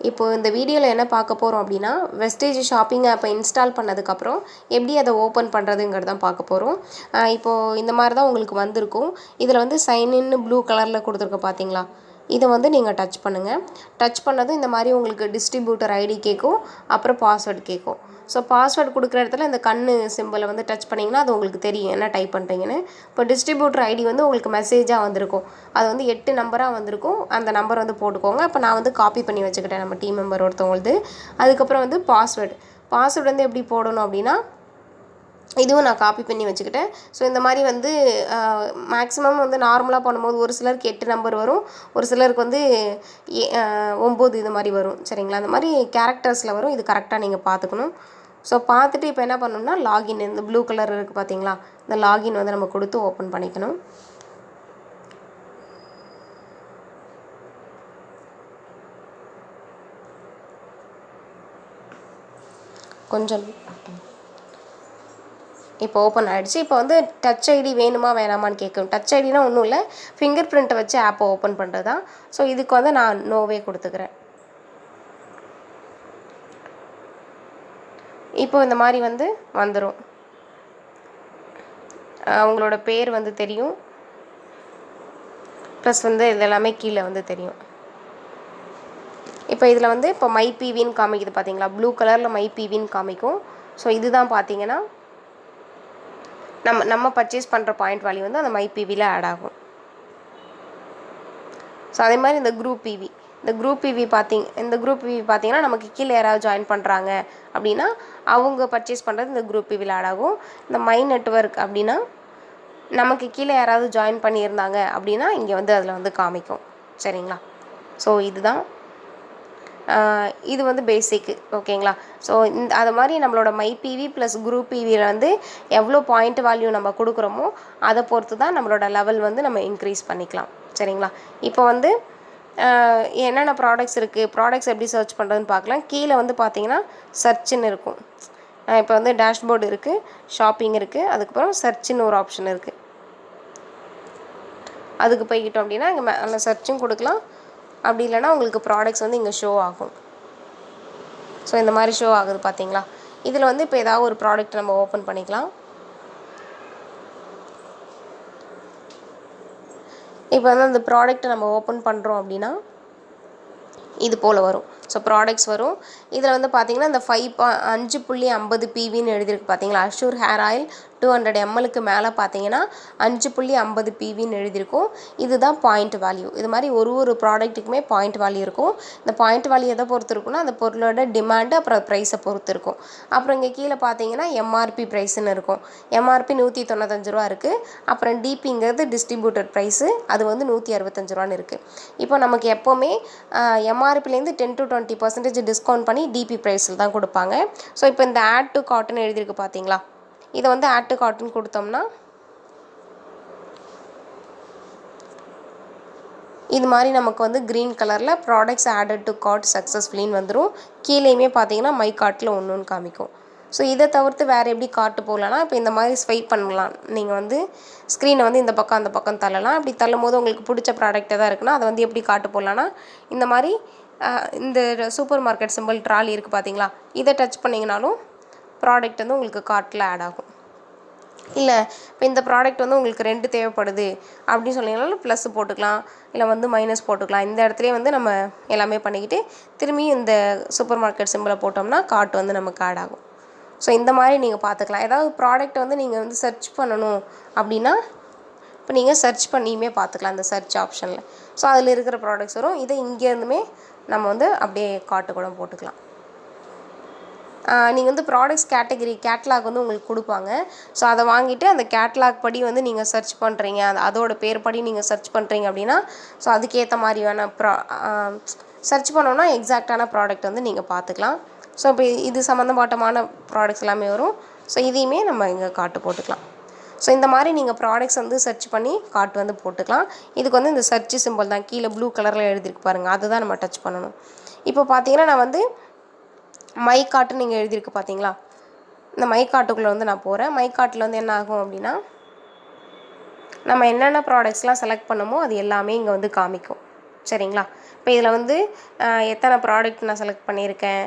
இப்போ இந்த வீடியோவில் என்ன பார்க்க போகிறோம் அப்படின்னா வெஸ்டேஜ் ஷாப்பிங் ஆப்பை இன்ஸ்டால் பண்ணதுக்கப்புறம் எப்படி அதை ஓப்பன் பண்ணுறதுங்கிறது தான் பார்க்க போகிறோம். இப்போது இந்த மாதிரி தான் உங்களுக்கு வந்திருக்கும். இதில் வந்து சைன்இன்னு ப்ளூ கலரில் கொடுத்துருக்க பார்த்தீங்களா, இதை வந்து நீங்கள் டச் பண்ணுங்கள். டச் பண்ணதும் இந்த மாதிரி உங்களுக்கு டிஸ்ட்ரிபியூட்டர் ஐடி கேட்கும், அப்புறம் பாஸ்வேர்டு கேட்கும். ஸோ பாஸ்வேர்டு கொடுக்குற இடத்துல இந்த கண்ணு சிம்பிளை வந்து டச் பண்ணிங்கன்னா அது உங்களுக்கு தெரியும் என்ன டைப் பண்ணுறீங்கன்னு. இப்போ டிஸ்ட்ரிபியூட்டர் ஐடி வந்து உங்களுக்கு மெசேஜாக வந்திருக்கும். அது வந்து 8 நம்பராக வந்திருக்கும். அந்த நம்பர் வந்து போட்டுக்கோங்க. இப்போ நான் வந்து காப்பி பண்ணி வச்சுக்கிட்டேன் நம்ம டீம் மெம்பர் ஒருத்தவங்களுது. அதுக்கப்புறம் வந்து பாஸ்வேர்டு வந்து எப்படி போடணும் அப்படின்னா, இதுவும் நான் காப்பி பண்ணி வச்சுக்கிட்டேன். ஸோ இந்த மாதிரி வந்து மேக்ஸிமம் வந்து நார்மலாக பண்ணும்போது ஒரு சிலருக்கு 8 நம்பர் வரும், ஒரு சிலருக்கு வந்து 9 இது மாதிரி வரும். சரிங்களா, அந்த மாதிரி கேரக்டர்ஸில் வரும். இது கரெக்டாக நீங்கள் பார்த்துக்கணும். ஸோ பார்த்துட்டு இப்போ என்ன பண்ணணும்னா லாகின், இந்த ப்ளூ கலர் இருக்குது பார்த்தீங்களா, இந்த லாகின் வந்து நம்ம கொடுத்து ஓப்பன் பண்ணிக்கணும். கொஞ்சம் இப்போ ஓப்பன் ஆகிடுச்சு. இப்போ வந்து டச் ஐடி வேணுமா வேணாமான்னு கேட்கும். டச் ஐடினா ஒன்றும் இல்லை, ஃபிங்கர் பிரிண்ட்டை வச்சு ஆப்பை ஓப்பன் பண்ணுறது தான். ஸோ இதுக்கு வந்து நான் நோவே கொடுத்துக்கிறேன். இப்போ இந்த மாதிரி வந்து வந்துடும். அவங்களோட பேர் வந்து தெரியும், ப்ளஸ் வந்து இது எல்லாமே கீழே வந்து தெரியும். இப்போ இதில் வந்து இப்போ மை பிவின்னு காமிக்குது பார்த்தீங்களா, ப்ளூ கலரில் மை பிவின்னு காமிக்கும். ஸோ இதுதான் பார்த்தீங்கன்னா நம்ம பர்ச்சேஸ் பண்ணுற பாயிண்ட் வேல்யூ வந்து அந்த மை பிவியில் ஆட் ஆகும். ஸோ அதே மாதிரி இந்த குரூப் பிவி பார்த்தீங்கன்னா நமக்கு கீழே யாராவது ஜாயின் பண்ணுறாங்க அப்படின்னா அவங்க பர்ச்சேஸ் பண்ணுறது இந்த குரூப் பிவியில் ஆட் ஆகும். இந்த மை நெட்வொர்க் அப்படின்னா நமக்கு கீழே யாராவது ஜாயின் பண்ணியிருந்தாங்க அப்படின்னா இங்கே வந்து அதில் வந்து காமிக்கும். சரிங்களா, ஸோ இதுதான் இது வந்து பேசிக்கு. ஓகேங்களா, ஸோ அது மாதிரி நம்மளோட மை பிவி ப்ளஸ் குரூப் பிவியில் வந்து எவ்வளோ பாயிண்ட் வேல்யூ நம்ம கொடுக்குறோமோ அதை பொறுத்து தான் நம்மளோட லெவல் வந்து நம்ம இன்க்ரீஸ் பண்ணிக்கலாம். சரிங்களா, இப்போ வந்து என்னென்ன ப்ராடக்ட்ஸ் இருக்குது, ப்ராடக்ட்ஸ் எப்படி சர்ச் பண்ணுறதுன்னு பார்க்கலாம். கீழே வந்து பார்த்தீங்கன்னா சர்ச்சுன்னு இருக்கும். இப்போ வந்து டேஷ்போர்டு இருக்குது, ஷாப்பிங் இருக்குது, அதுக்கப்புறம் சர்ச்சுன்னு ஒரு ஆப்ஷன் இருக்குது. அதுக்கு போய்கிட்டோம் அப்படின்னா இங்கே மேலே சர்ச்சும் கொடுக்கலாம், அப்படி இல்லைனா உங்களுக்கு ப்ராடக்ட்ஸ் வந்து இங்கே ஷோ ஆகும். ஸோ இந்த மாதிரி ஷோ ஆகுது பார்த்தீங்களா. இதில் வந்து இப்போ ஏதாவது ஒரு ப்ராடக்ட் நம்ம ஓப்பன் பண்ணிக்கலாம். இப்போ வந்து அந்த ப்ராடக்ட்டை நம்ம ஓப்பன் பண்ணுறோம் அப்படின்னா இது போல் வரும். ஸோ ப்ராடக்ட்ஸ் வரும். இதில் வந்து பார்த்திங்கன்னா இந்த 5.50 பிவின்னு எழுதியிருக்கு பார்த்தீங்களா, அஷூர் ஹேர் ஆயில் 200 mlக்கு மேலே பார்த்தீங்கன்னா 5.50 பிவின்னு எழுதியிருக்கும். இதுதான் பாயிண்ட் வேல்யூ. இது மாதிரி ஒரு ப்ராடக்ட்டுக்குமே பாயிண்ட் வேல்யூ இருக்கும். இந்த பாயிண்ட் வேல்யூ எதை பொறுத்து இருக்குன்னா அந்த பொருளோட டிமாண்டு அப்புறம் ப்ரைஸை பொறுத்து இருக்கும். அப்புறம் இங்கே கீழே பார்த்தீங்கன்னா எம்ஆர்பி ப்ரைஸ்ன்னு இருக்கும். எம்ஆர்பி 195 ரூபா இருக்குது. அப்புறம் டிபிங்கிறது டிஸ்ட்ரிபியூட்டட் ப்ரைஸு, அது வந்து 165 ரூபான்னு இருக்குது. இப்போ நமக்கு எப்போவுமே எம்ஆர்பிலேருந்து 10 to 20% டிஸ்கவுண்ட் பண்ணி டிபி ப்ரைஸில் தான் கொடுப்பாங்க. ஸோ இப்போ இந்த ஆட் டு கார்ட்னு எழுதியிருக்கு பார்த்தீங்களா, இதை வந்து ஆட் டு கார்ட்னு கொடுத்தோம்னா இது மாதிரி நமக்கு வந்து க்ரீன் கலரில் ப்ராடக்ட்ஸ் ஆடட் டு கார்ட் சக்ஸஸ்ஃபுல்லின்னு வந்துடும். கீழேயுமே பார்த்தீங்கன்னா மை கார்ட்டில் ஒன்றுன்னு காமிக்கும். ஸோ இதை தவிர்த்து வேறு எப்படி கார்ட்டு போகலான்னா, இப்போ இந்த மாதிரி ஸ்வைப் பண்ணலாம். நீங்கள் வந்து ஸ்க்ரீனை வந்து இந்த பக்கம் அந்த பக்கம் தள்ளலாம். அப்படி தள்ளும் போது உங்களுக்கு பிடிச்ச ப்ராடக்ட் எதாவது இருக்குன்னா அதை வந்து எப்படி கார்ட்டு போடலான்னா, இந்த மாதிரி இந்த சூப்பர் மார்க்கெட் சிம்பிள் ட்ராலி இருக்குது பார்த்தீங்களா, இதை டச் பண்ணிங்கனாலும் ப்ராடக்ட் வந்து உங்களுக்கு கார்ட்டில் ஆட் ஆகும். இல்லை இப்போ இந்த ப்ராடக்ட் வந்து உங்களுக்கு 2 தேவைப்படுது அப்படின்னு சொன்னீங்கனாலும் ப்ளஸ் போட்டுக்கலாம், இல்லை வந்து மைனஸ் போட்டுக்கலாம். இந்த இடத்துலேயே வந்து நம்ம எல்லாமே பண்ணிக்கிட்டு திரும்பியும் இந்த சூப்பர் மார்க்கெட் சிம்பிளை போட்டோம்னா கார்ட் வந்து நமக்கு ஆட் ஆகும். ஸோ இந்த மாதிரி நீங்கள் பார்த்துக்கலாம். ஏதாவது ப்ராடக்ட் வந்து நீங்கள் வந்து சர்ச் பண்ணணும் அப்படின்னா இப்போ நீங்கள் சர்ச் பண்ணியுமே பார்த்துக்கலாம் இந்த சர்ச் ஆப்ஷனில். ஸோ அதில் இருக்கிற ப்ராடக்ட்ஸ் வரும். இதை இங்கேருந்துமே நம்ம வந்து அப்படியே கார்ட்டு கூட போட்டுக்கலாம். நீங்கள் வந்து ப்ராடக்ட்ஸ் கேட்லாக் வந்து உங்களுக்கு கொடுப்பாங்க. ஸோ அதை வாங்கிட்டு அந்த கேட்லாக் படி வந்து நீங்கள் சர்ச் பண்ணுறீங்க, அதோட பேர் படி நீங்கள் சர்ச் பண்ணுறீங்க அப்படின்னா ஸோ அதுக்கேற்ற மாதிரியான சர்ச் பண்ணோன்னா எக்ஸாக்டான ப்ராடக்ட் வந்து நீங்கள் பார்த்துக்கலாம். ஸோ இப்போ இது சம்மந்தப்பட்டமான ப்ராடக்ட்ஸ் எல்லாமே வரும். ஸோ இதையுமே நம்ம இங்கே கார்ட்டு போட்டுக்கலாம். ஸோ இந்த மாதிரி நீங்கள் ப்ராடக்ட்ஸ் வந்து சர்ச் பண்ணி கார்ட் வந்து போட்டுக்கலாம். இதுக்கு வந்து இந்த சர்ச் சிம்பிள் தான் கீழே ப்ளூ கலரில் எழுதியிருக்கு பாருங்கள், அதுதான் நம்ம டச் பண்ணணும். இப்போ பார்த்தீங்கன்னா நான் வந்து மை கார்ட்டுன்னு நீங்கள் எழுதியிருக்கு பார்த்தீங்களா, இந்த மை கார்ட்டுக்குள்ளே வந்து நான் போகிறேன். மை கார்ட்டில் வந்து என்ன ஆகும் அப்படின்னா நம்ம என்னென்ன ப்ராடக்ட்ஸ்லாம் செலக்ட் பண்ணமோ அது எல்லாமே இங்கே வந்து காமிக்கும். சரிங்களா? இப்போ இதில் வந்து எத்தனை ப்ராடக்ட் நான் செலக்ட் பண்ணியிருக்கேன்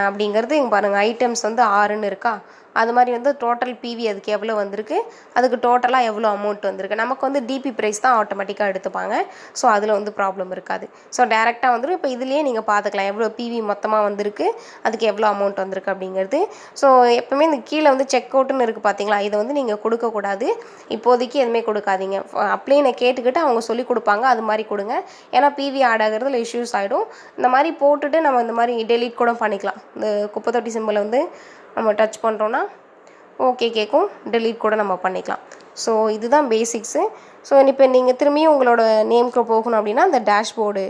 அப்படிங்கிறது இங்கே பாருங்கள். ஐட்டம்ஸ் வந்து 6ன்னு இருக்கா? அது மாதிரி வந்து டோட்டல் பிவி அதுக்கு எவ்வளோ வந்திருக்கு, அதுக்கு டோட்டலாக எவ்வளோ அமௌண்ட் வந்திருக்கு. நமக்கு வந்து டிபி ப்ரைஸ் தான் ஆட்டோமேட்டிக்காக எடுத்துப்பாங்க. ஸோ அதில் வந்து ப்ராப்ளம் இருக்காது. ஸோ டேரெக்டாக வந்துடும். இப்போ இதுலேயே நீங்கள் பார்த்துக்கலாம் எவ்வளோ பிவி மொத்தமாக வந்திருக்கு, அதுக்கு எவ்வளோ அமௌண்ட் வந்திருக்கு அப்படிங்கிறது. ஸோ எப்போவுமே இந்த கீழே வந்து செக் அவுட்டுன்னு இருக்குது பார்த்தீங்களா, இதை வந்து நீங்கள் கொடுக்கக்கூடாது. இப்போதைக்கு எதுவுமே கொடுக்காதீங்க. அப்ளைனை கேட்டுக்கிட்டு அவங்க சொல்லி கொடுப்பாங்க, அது மாதிரி கொடுங்க. ஏன்னா பிவி ஆட் ஆகிறதுல இஷ்யூஸ் ஆகிடும். இந்த மாதிரி போட்டுட்டு நம்ம இந்த மாதிரி டெலீட் கூட பண்ணிக்கலாம். இந்த குப்பை தொட்டி சிம்பிளை வந்து நம்ம டச் பண்ணுறோன்னா ஓகே கேட்கும், டெலீட் கூட நம்ம பண்ணிக்கலாம். ஸோ இதுதான் பேசிக்ஸு. ஸோ இப்போ நீங்கள் திரும்பியும் உங்களோட நேம்க்கு போகணும் அப்படின்னா அந்த டேஷ்போர்டு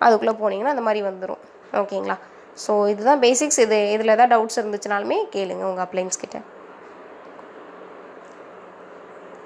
அதுக்குள்ளே போனீங்கன்னா அந்த மாதிரி வந்துடும். ஓகேங்களா? ஸோ இதுதான் பேசிக்ஸ். இதில் ஏதாவது டவுட்ஸ் இருந்துச்சுனாலுமே கேளுங்க உங்கள் அப்ளைன்ஸ் கிட்ட.